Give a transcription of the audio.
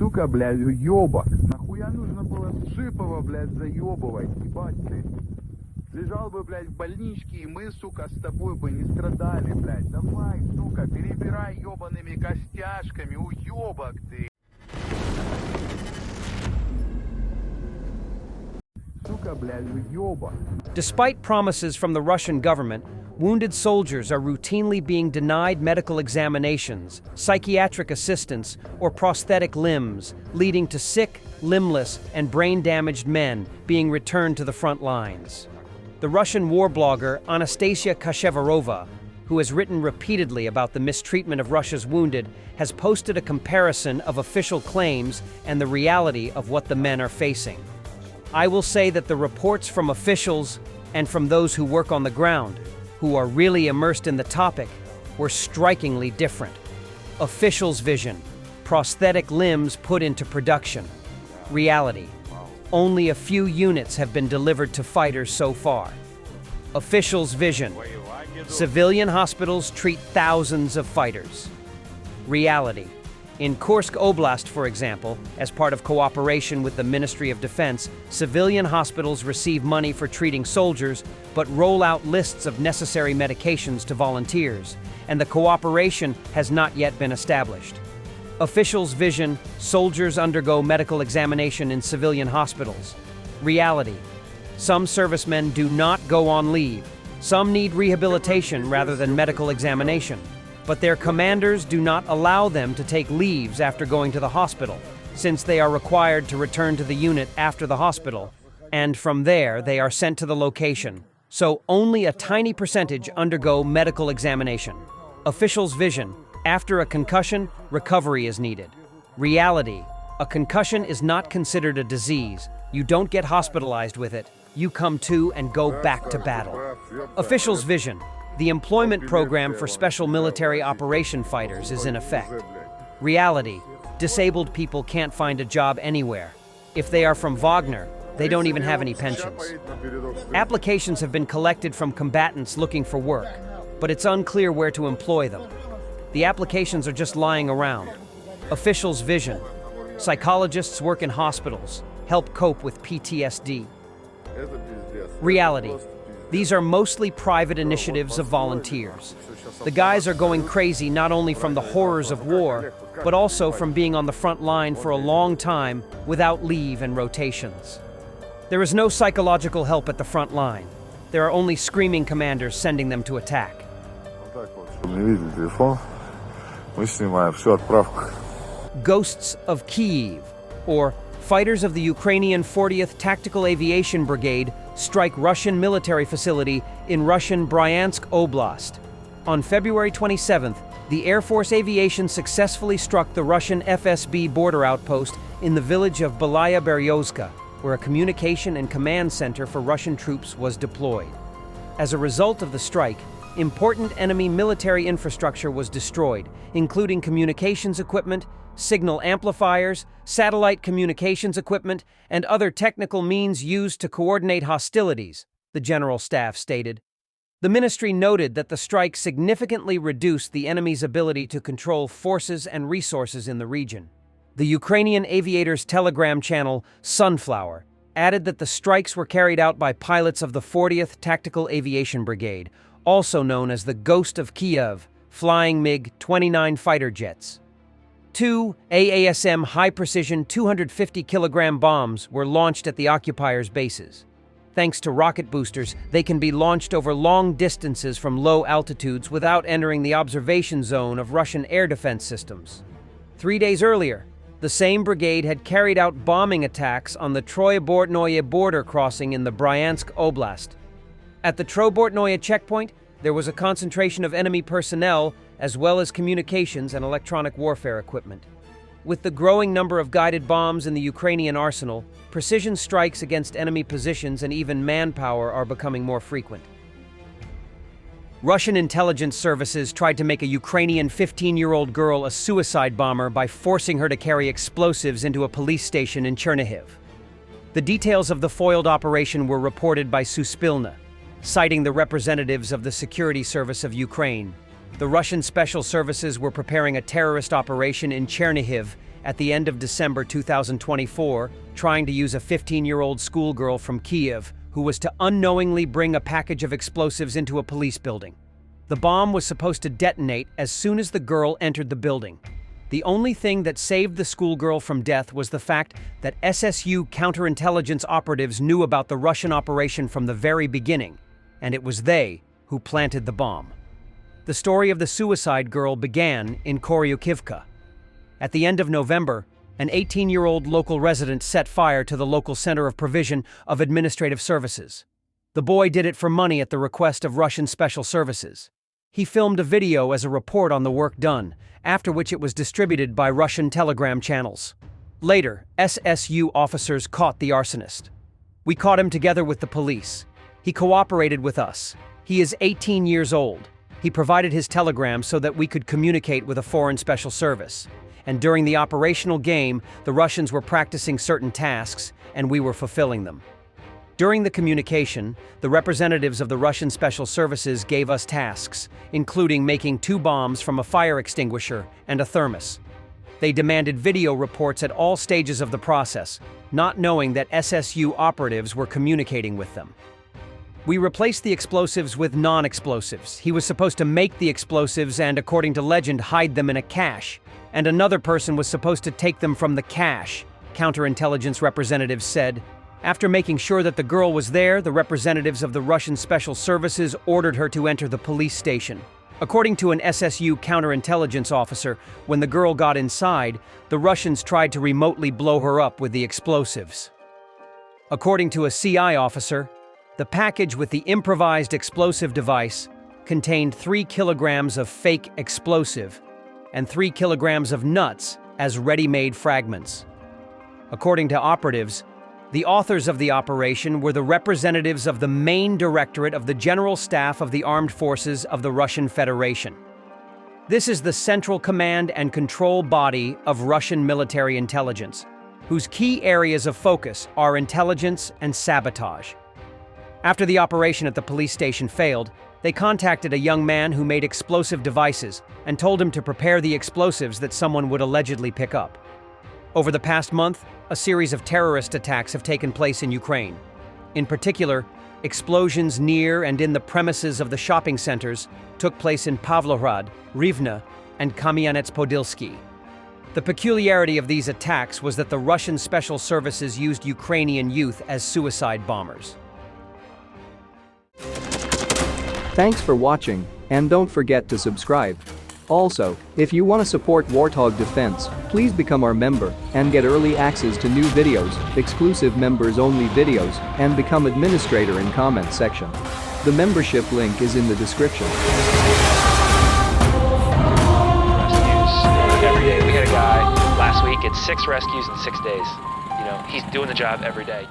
сука, блядь, ёбок. Нахуя нужно было Шипова, блядь, заёбывать, ебать ты. Лежал бы, блядь, в больничке, и мы, сука, с тобой бы не страдали, блядь. Давай, сука, перебирай ёбаными костяшками, уёбок ты. Сука, блядь, уёбок. Despite promises from the Russian government, wounded soldiers are routinely being denied medical examinations, psychiatric assistance, or prosthetic limbs, leading to sick, limbless, and brain-damaged men being returned to the front lines. The Russian war blogger Anastasia Kashevarova, who has written repeatedly about the mistreatment of Russia's wounded, has posted a comparison of official claims and the reality of what the men are facing. I will say that the reports from officials and from those who work on the ground, who are really immersed in the topic, were strikingly different. Officials' vision, prosthetic limbs put into production. Reality, only a few units have been delivered to fighters so far. Officials' vision, civilian hospitals treat thousands of fighters. Reality, in Kursk Oblast, for example, as part of cooperation with the Ministry of Defense, civilian hospitals receive money for treating soldiers, but roll out lists of necessary medications to volunteers, and the cooperation has not yet been established. Officials' vision, soldiers undergo medical examination in civilian hospitals. Reality, some servicemen do not go on leave. Some need rehabilitation rather than medical examination. But their commanders do not allow them to take leaves after going to the hospital, since they are required to return to the unit after the hospital, and from there they are sent to the location. So only a tiny percentage undergo medical examination. Officials' vision, after a concussion, recovery is needed. Reality, a concussion is not considered a disease. You don't get hospitalized with it. You come to and go back to battle. Officials' vision, the employment program for special military operation fighters is in effect. Reality, disabled people can't find a job anywhere. If they are from Wagner, they don't even have any pensions. Applications have been collected from combatants looking for work, but it's unclear where to employ them. The applications are just lying around. Officials' vision, psychologists work in hospitals, help cope with PTSD. Reality, these are mostly private initiatives of volunteers. The guys are going crazy not only from the horrors of war, but also from being on the front line for a long time without leave and rotations. There is no psychological help at the front line. There are only screaming commanders sending them to attack. Ghosts of Kyiv, or fighters of the Ukrainian 40th Tactical Aviation Brigade, strike Russian military facility in Russian Bryansk Oblast. On February 27th, the Air Force Aviation successfully struck the Russian FSB border outpost in the village of Belaya Beryozka, where a communication and command center for Russian troops was deployed. As a result of the strike, important enemy military infrastructure was destroyed, including communications equipment, signal amplifiers, satellite communications equipment, and other technical means used to coordinate hostilities, the General Staff stated. The ministry noted that the strike significantly reduced the enemy's ability to control forces and resources in the region. The Ukrainian aviators' telegram channel, Sunflower, added that the strikes were carried out by pilots of the 40th Tactical Aviation Brigade, also known as the Ghost of Kyiv, flying MiG-29 fighter jets. 2 AASM high-precision 250-kilogram bombs were launched at the occupiers' bases. Thanks to rocket boosters, they can be launched over long distances from low altitudes without entering the observation zone of Russian air defense systems. 3 days earlier, the same brigade had carried out bombing attacks on the Troye-Bortnoye border crossing in the Bryansk Oblast. At the Troye-Bortnoye checkpoint, there was a concentration of enemy personnel as well as communications and electronic warfare equipment. With the growing number of guided bombs in the Ukrainian arsenal, precision strikes against enemy positions and even manpower are becoming more frequent. Russian intelligence services tried to make a Ukrainian 15-year-old girl a suicide bomber by forcing her to carry explosives into a police station in Chernihiv. The details of the foiled operation were reported by Suspilna, citing the representatives of the Security Service of Ukraine. The Russian special services were preparing a terrorist operation in Chernihiv at the end of December 2024, trying to use a 15-year-old schoolgirl from Kiev who was to unknowingly bring a package of explosives into a police building. The bomb was supposed to detonate as soon as the girl entered the building. The only thing that saved the schoolgirl from death was the fact that SSU counterintelligence operatives knew about the Russian operation from the very beginning, and it was they who planted the bomb. The story of the suicide girl began in Koryukivka. At the end of November, an 18-year-old local resident set fire to the local center of provision of administrative services. The boy did it for money at the request of Russian special services. He filmed a video as a report on the work done, after which it was distributed by Russian telegram channels. Later, SSU officers caught the arsonist. We caught him together with the police. He cooperated with us. He is 18 years old. He provided his telegram so that we could communicate with a foreign special service. And during the operational game, the Russians were practicing certain tasks, and we were fulfilling them. During the communication, the representatives of the Russian special services gave us tasks, including making 2 bombs from a fire extinguisher and a thermos. They demanded video reports at all stages of the process, not knowing that SSU operatives were communicating with them. We replaced the explosives with non-explosives. He was supposed to make the explosives and, according to legend, hide them in a cache. And another person was supposed to take them from the cache, counterintelligence representatives said. After making sure that the girl was there, the representatives of the Russian special services ordered her to enter the police station. According to an SSU counterintelligence officer, when the girl got inside, the Russians tried to remotely blow her up with the explosives. According to a CI officer, the package with the improvised explosive device contained 3 kilograms of fake explosive and 3 kilograms of nuts as ready-made fragments. According to operatives, the authors of the operation were the representatives of the main directorate of the General Staff of the Armed Forces of the Russian Federation. This is the central command and control body of Russian military intelligence, whose key areas of focus are intelligence and sabotage. After the operation at the police station failed, they contacted a young man who made explosive devices and told him to prepare the explosives that someone would allegedly pick up. Over the past month, a series of terrorist attacks have taken place in Ukraine. In particular, explosions near and in the premises of the shopping centers took place in Pavlograd, Rivne, and Kamyanets-Podilsky. The peculiarity of these attacks was that the Russian special services used Ukrainian youth as suicide bombers. Thanks for watching, and don't forget to subscribe. Also, if you want to support Warthog Defense, please become our member and get early access to new videos, exclusive members-only videos, and become administrator in comment section. The membership link is in the description. Rescues every day. We had a guy last week, it's 6 rescues in 6 days. You know, he's doing the job every day.